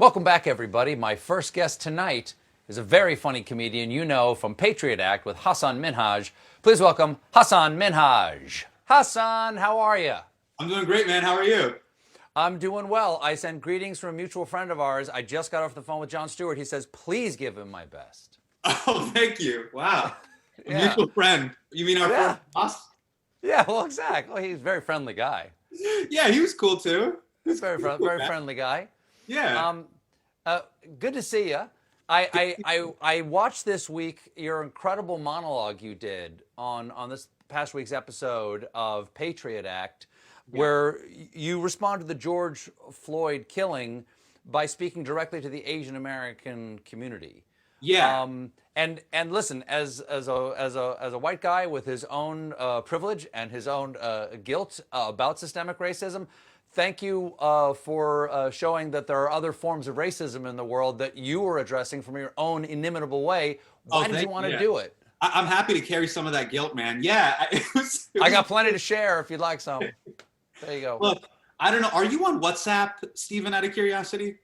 Welcome back, everybody. My first guest tonight is a very funny comedian you know from Patriot Act with Hasan Minhaj. Please welcome Hasan Minhaj. Hasan, how are you? I'm doing great, man. How are you? I'm doing well. I send greetings from a mutual friend of ours. I just got off the phone with Jon Stewart. He says, please give him my best. Oh, thank you. Wow. A Yeah. mutual friend. You mean our Yeah. former boss? Yeah, well, exactly. He's a very friendly guy. Yeah, he was cool too. He's a Cool very guy. friendly guy. Yeah. Um, Good to see you. I watched this week your incredible monologue you did on this past week's episode of Patriot Act, Yeah. where you responded to the George Floyd killing by speaking directly to the Asian American community. Yeah. And listen, as a white guy with his own privilege and his own guilt about systemic racism, thank you for showing that there are other forms of racism in the world that you are addressing from your own inimitable way. Oh, Why did you want to yeah. do it? I'm happy to carry some of that guilt, man. Yeah. I got plenty to share if you'd like some. There you go. Look, I don't know. Are you on WhatsApp, Stephen, out of curiosity?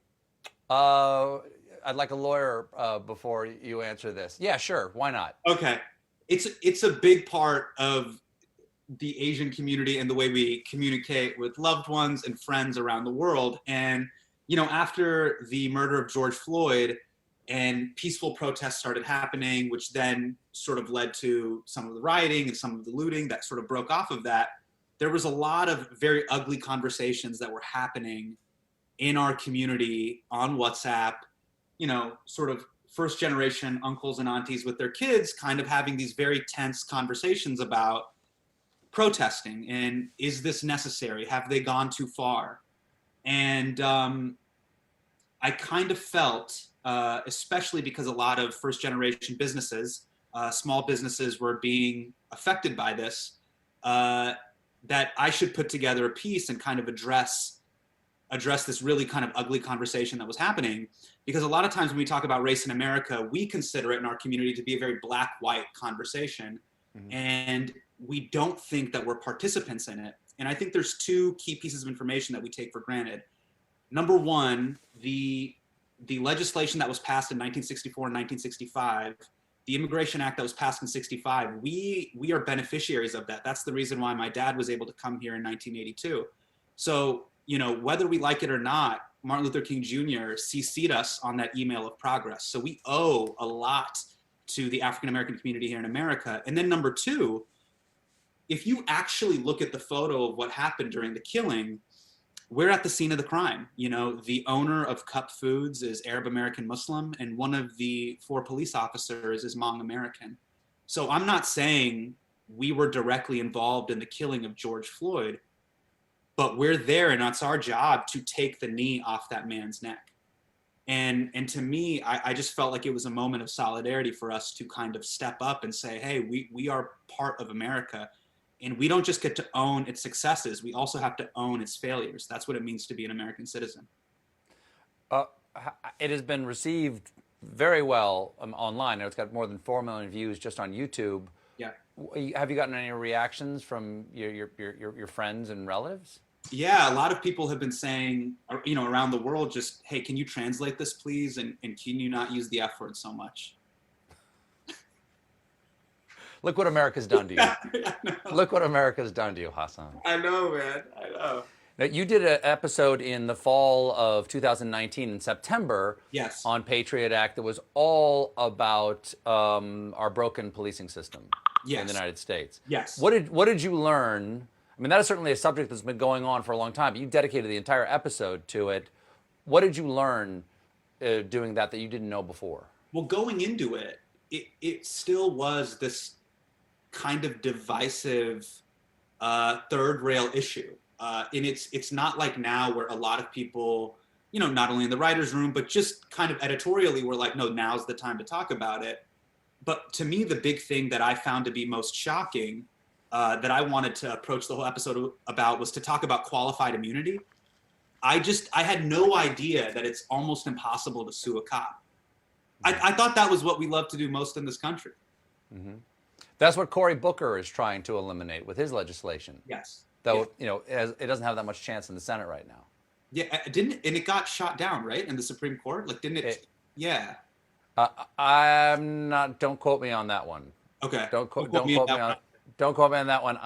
Uh, I'd like a lawyer before you answer this. Yeah, sure. Why not? Okay. It's a big part of the Asian community and the way we communicate with loved ones and friends around the world. And, after the murder of George Floyd and peaceful protests started happening, which then sort of led to some of the rioting and some of the looting that sort of broke off of that, there was a lot of very ugly conversations that were happening in our community on WhatsApp, sort of first generation uncles and aunties with their kids kind of having these very tense conversations about protesting and is this necessary? Have they gone too far? And I kind of felt, especially because a lot of first generation businesses, small businesses were being affected by this, that I should put together a piece and kind of address this really kind of ugly conversation that was happening. Because a lot of times when we talk about race in America, we consider it in our community to be a very black-white conversation. Mhm. And we don't think that we're participants in it. And I think there's two key pieces of information that we take for granted. Number one, the legislation that was passed in 1964 and 1965, the Immigration Act that was passed in 65, we are beneficiaries of that. That's the reason why my dad was able to come here in 1982. So, whether we like it or not, Martin Luther King Jr. CC'd us on that email of progress. So we owe a lot to the African American community here in America. And then number two, if you actually look at the photo of what happened during the killing, we're at the scene of the crime. The owner of Cup Foods is Arab American Muslim, and one of the four police officers is Hmong American. So I'm not saying we were directly involved in the killing of George Floyd, but we're there and it's our job to take the knee off that man's neck. And to me, I just felt like it was a moment of solidarity for us to kind of step up and say, hey, we are part of America. And we don't just get to own its successes, we also have to own its failures. That's what it means to be an American citizen. Uh, it has been received very well online. It's got more than 4 million views just on YouTube. Yeah. Have you gotten any reactions from your friends and relatives? Yeah, a lot of people have been saying, around the world, just, hey, can you translate this, please? And can you not use the F word so much? Look what America's done to you. Yeah, Look what America's done to you, Hasan. I know, man. I know. Now, you did an episode in the fall of 2019 in September Yes. on Patriot Act that was all about our broken policing system in the Yes. United States. Yes. What did you learn? I mean, that is certainly a subject that's been going on for a long time, but you dedicated the entire episode to it. What did you learn doing that you didn't know before? Well, going into it, it still was this kind of divisive third rail issue. And it's not like now where a lot of people, not only in the writer's room, but just kind of editorially were like, no, now's the time to talk about it. But to me, the big thing that I found to be most shocking that I wanted to approach the whole episode about was to talk about qualified immunity. I had no idea that it's almost impossible to sue a cop. I thought that was what we love to do most in this country. Mm-hmm. That's what Cory Booker is trying to eliminate with his legislation. Yes. Though, it doesn't have that much chance in the Senate right now. Yeah, didn't and it got shot down, right? In the Supreme Court? Like, didn't it? It, Yeah. I'm not. Don't quote me on that one. Okay. Don't Don't quote. quote Don't me on quote me that one. on. Don't quote me on that one.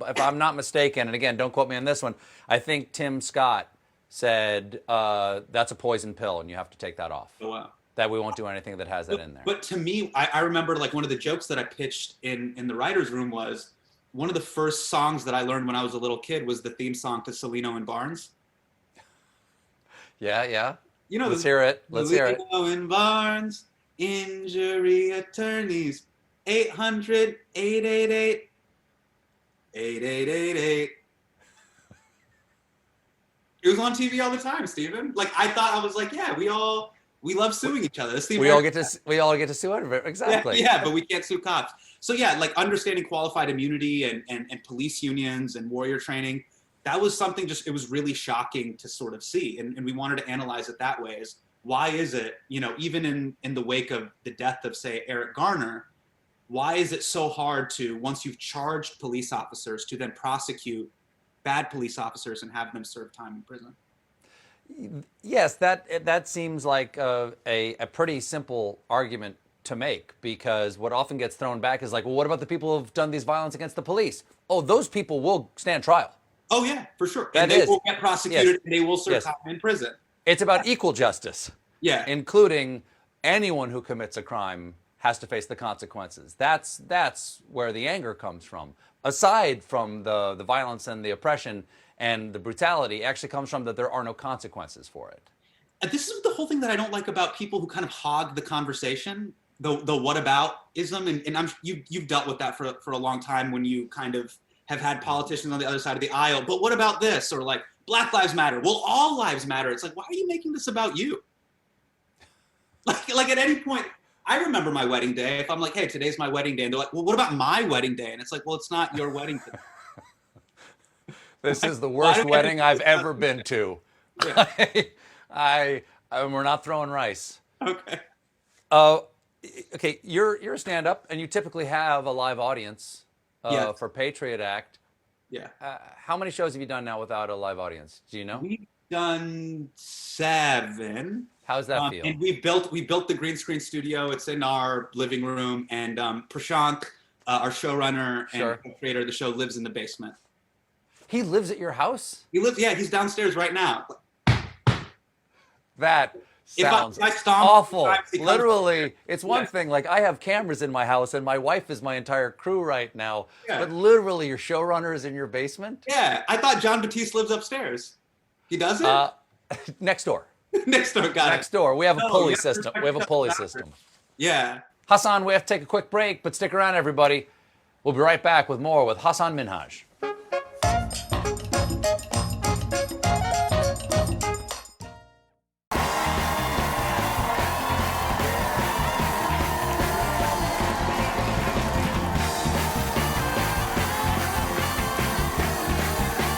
If I'm not mistaken, and again, don't quote me on this one. I think Tim Scott said that's a poison pill, and you have to take that off. Oh, wow. That we won't do anything that has that in there. But to me, I remember like one of the jokes that I pitched in the writer's room was one of the first songs that I learned when I was a little kid was the theme song to Celino and Barnes. Yeah, yeah. You know, Let's hear it. Let's hear it. Celino and Barnes, injury attorneys, 800-888-8888. It was on TV all the time, Stephen. Like I thought, I was like, yeah, we love suing each other. We all get to sue everybody. Exactly. Yeah, but we can't sue cops. So yeah, like understanding qualified immunity and police unions and warrior training, that was something it was really shocking to sort of see. And we wanted to analyze it that way is why is it, even in the wake of the death of, say, Eric Garner, why is it so hard to, once you've charged police officers, to then prosecute bad police officers and have them serve time in prison? Yes, that seems like a pretty simple argument to make, because what often gets thrown back is like, well, what about the people who've done these violence against the police? Oh, those people will stand trial. Oh yeah, for sure. That and they is. will get prosecuted. Yes. And they will serve Yes. time in prison. It's about equal justice. Yeah. Including anyone who commits a crime has to face the consequences. That's where the anger comes from. Aside from the violence and the oppression and the brutality, it actually comes from that there are no consequences for it. And this is the whole thing that I don't like about people who kind of hog the conversation, the whataboutism, and you've dealt with that for a long time when you kind of have had politicians on the other side of the aisle. But what about this? Or like Black Lives Matter. Well, all lives matter. It's like, why are you making this about you? Like at any point, I remember my wedding day. If I'm like, hey, today's my wedding day, and they're like, well, what about my wedding day? And it's like, well, it's not your wedding today. This is the worst wedding I've ever been to. Yeah. We're not throwing rice. Okay. Okay, you're a stand-up, and you typically have a live audience Yes. for Patriot Act. Yeah. How many shows have you done now without a live audience? Do you know? We've done 7. How's that feel? And we built the green screen studio. It's in our living room, and Prashant, our showrunner and creator of the show, lives in the basement. He lives at your house? He's downstairs right now. That sounds if I stomp, awful. he comes Literally, it's one Yeah. thing. Like, I have cameras in my house, and my wife is my entire crew right now. Yeah. But literally, your showrunner is in your basement? Yeah, I thought John Batiste lives upstairs. He doesn't? Next door. Next door, got Next door. We have a No, pulley you have to system. respect We have a the pulley doctor. system. Yeah. Hasan, we have to take a quick break, but stick around, everybody. We'll be right back with more with Hasan Minhaj.